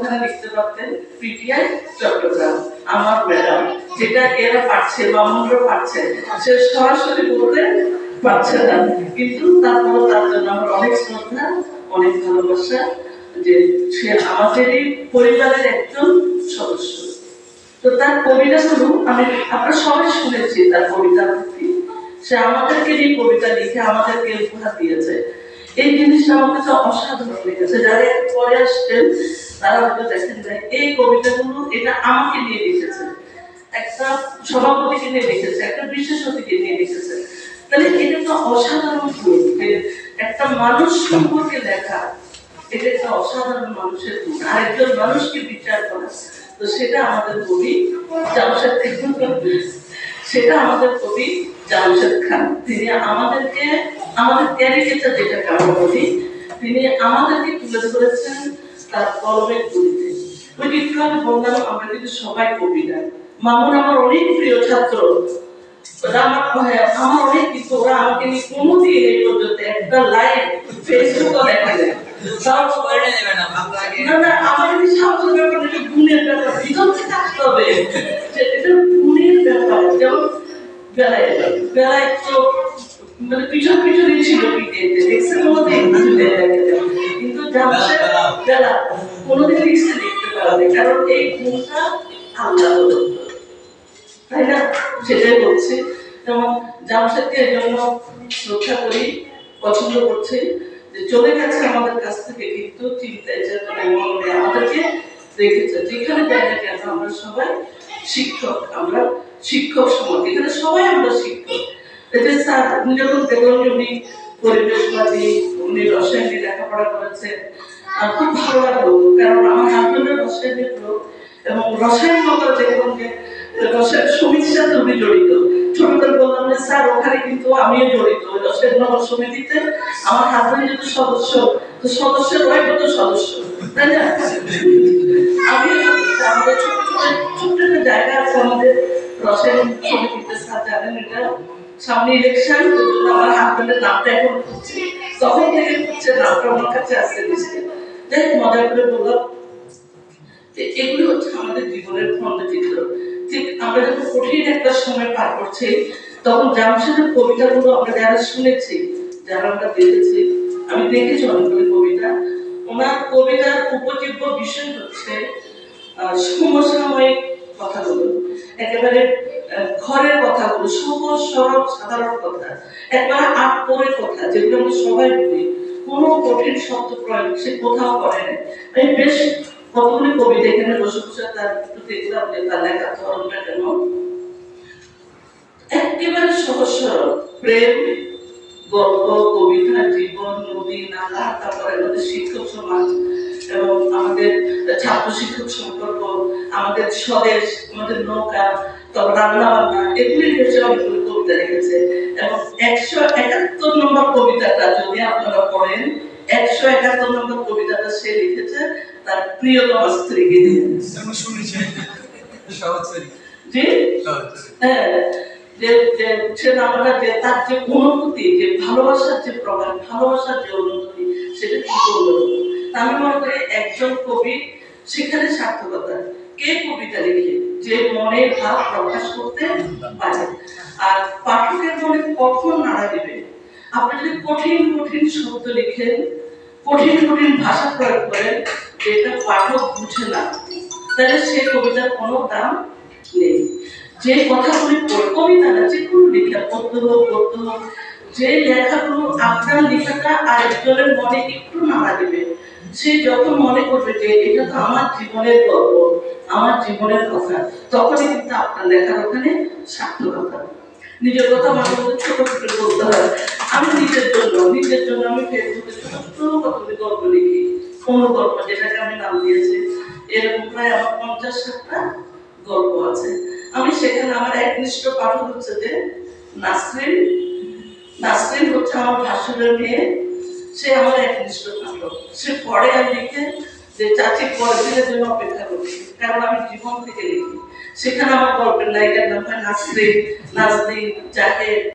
ওখানে লিখতে পারতেন পিটিআই চট্টগ্রাম আমার ম্যাডাম, যেটা এরা পাচ্ছে বা আমরা পাচ্ছে, সে সরাসরি বলতে পারছে না, কিন্তু তারপর তার জন্য আমার অনেক শ্রদ্ধা, অনেক ভালোবাসা, যে সে আমাদেরই পরিবারের একজন সদস্য। তো তার কবিতাগুলো আমরা সবাই শুনেছি, তার কবিতা আবৃত্তি, সে আমাদেরকে এই কবিতা লিখে আমাদেরকে উপহার দিয়েছে। এই জিনিসটা আমার কাছে অসাধারণ লেগেছে। যারা পরে আসছেন তারা হয়তো দেখেন যায় এই কবিতাগুলো এটা আমাকে নিয়ে লিখেছে, একটা সভাপতিকে নিয়ে লিখেছে, একটা বিশেষ অতিথিকে নিয়ে লিখেছে। তাহলে এটা তো অসাধারণ গুণ, একটা মানুষ সম্পর্কে লেখা, এটা একটা অসাধারণ মানুষের গুণ, আরেকজন মানুষকে বিচার করা। তো সেটা আমাদের কবি জামশেদ খান, তিনি আমাদেরকে আমাদের ক্যারিকেচার যেটাকে আমরা বলি, তিনি আমাদেরকে তুলে ধরেছেন তার কলমের গুলিতে। ওই একটু আমি বললাম আমরা কিন্তু সবাই কবি না। মামুন আমার অনেক প্রিয় ছাত্র, আমার অনেক কিছু, ওরা আমাকে নিয়ে কোনোদিন এই পর্যন্ত একটা লাইভ ফেসবুকও দেখা যায় আমাদের সাহায্য ব্যাপার, এটা গুণের ব্যাপার, ভিতর থেকে আসতে হবে, এটা গুণের ব্যাপার। যেমন বেলায় তো মানে পিছন পিছনে ছিল পিটিএতে, দেখছে কোনোদিন কিন্তু জামশেদ বেলা কোনোদিন লিখতে পারে, কারণ এই গুণটা আল্লাহ, তাই না? সেটাই বলছি। যেমন জামশেদকে এই জন্য শ্রদ্ধা করি, পছন্দ করছি, যে চলে গেছে আমাদের কাছ থেকে, কিন্তু চিন্তায় চেতনে মনে আমাদেরকে রেখেছে। যেখানে জায়গা কেন আমরা সবাই শিক্ষক, আমরা শিক্ষক সমাজ, এখানে সবাই আমরা শিক্ষক। স্যার আপনি যখন দেখলেন উনি পরিবেশবাদী, উনি রসায়ন নিয়ে লেখাপড়া করেছেন, খুব ভালো লাগলো, কারণ আমার হাজবেন্ডের রসায়নের লোক, এবং রসায়ন মতো দেখলাম যে রসায়ন সমিতির সাথে উনি জড়িত। ছোটদের বললাম যে স্যার ওখানে কিন্তু আমিও জড়িত, রসায়ন নগর সমিতিতে আমার হাজবেন্ড যেহেতু সদস্য, তো সদস্যের ওয়াইফ তো সদস্য, তাই না? আমিও আমাদের ছোট ছোট একটা জায়গা আছে আমাদের রসায়ন সমিতিতে, স্যার জানেন এটা সামনে ইলেকশন, আমার হাজবেন্ডের নামটা এখন খুঁজছে, তখন থেকে খুঁজছে, নামটা আমার কাছে আসছে লিস্টে। যাই মজা করে বললাম যে এগুলো হচ্ছে আমাদের জীবনের খণ্ডচিত্র। ঠিক আমরা যখন কঠিন একটা সময় পার করছি, তখন জামশেদের কবিতাগুলো আমরা যারা শুনেছি, যারা আমরা দেখেছি, আমি দেখেছি অনেকগুলো কবিতা, ওনার কবিতার উপজীব্য বিষয় হচ্ছে সমসাময়িক কথাগুলো, একেবারে ঘরের কথাগুলো, সহজ সরল সাধারণ কথা, একবারে আটপরের কথা, যেগুলো আমরা সবাই বলি, কোনো কঠিন শব্দ প্রয়োগ সে কোথাও করে না। আমি বেশ কতগুলি কবিতা এখানে বসে বসে তার একটু দেখলাম যে তার লেখার ধরনটা কেন, একেবারে সহজ সরল, প্রেম, গল্প, কবিতা, জীবন, নদী, নালা, তারপরে আমাদের শিক্ষক সমাজ এবং আমাদের ছাত্র শিক্ষক সম্পর্ক, আমাদের স্বদেশ, আমাদের নৌকা, তারপর রান্না বান্না, এগুলি বিষয়ে অনেকগুলো কবিতা লিখেছে। এবং 171 নম্বর কবিতাটা যদি আপনারা পড়েন, 171 নম্বর কবিতাটা সে লিখেছে তার প্রিয়তম স্ত্রীকে নিয়ে। জি হ্যাঁ, যে সে আমরা যে তার যে অনুভূতি, যে ভালোবাসার যে প্রকাশ, ভালোবাসার যে অনুভূতি, সেটা কি করলো। আমি মনে করি একজন কবি সেখানে সার্থকতা, কে কবিতা লিখে যে মনের ভাব প্রকাশ করতে পারে, আর পাঠকের মনে কখন নাড়া দিবে। আপনি যদি কঠিন কঠিন শব্দ লিখেন, কঠিন কঠিন ভাষা প্রয়োগ করেন, যেটা পাঠক বুঝে না, তাহলে সে কবিতার কোনো দাম নেই। যে কথাগুলি কবিতা না, যে কোনো লেখা, পদ্য হোক, গদ্য হোক, যে লেখাগুলো আপনার লেখাটা আরেকজনের মনে একটু নাড়া দিবে, সে যখন মনে করবে যে এটা তো আমার জীবনের গল্প, আমার জীবনের কথা, তখনই কিন্তু আপনার লেখার ওখানে সার্থকতা। নিজের কথা মাঝে মধ্যে ছোট ছোট বলতে হয়। আমি নিজের জন্য আমি ফেসবুকে ছোট কতগুলি গল্প লিখি, অনুগল্প যেটাকে আমি নাম দিয়েছি, এরকম প্রায় আমার 50-60টা গল্প আছে। আমি সেখানে আমার একনিষ্ঠ পাঠক হচ্ছে যে নাসরিন হচ্ছে আমার ভাসুরের মেয়ে, সে আমার একনিষ্ঠ পাঠক। সে পড়ে আর লিখে যে চাচি পরের দিনের জন্য অপেক্ষা করছি, কারণ আমি জীবন থেকে লিখি। সেখানে আমার গল্পের নায়িকার নাম হয় নাজনীন, জাহেদ।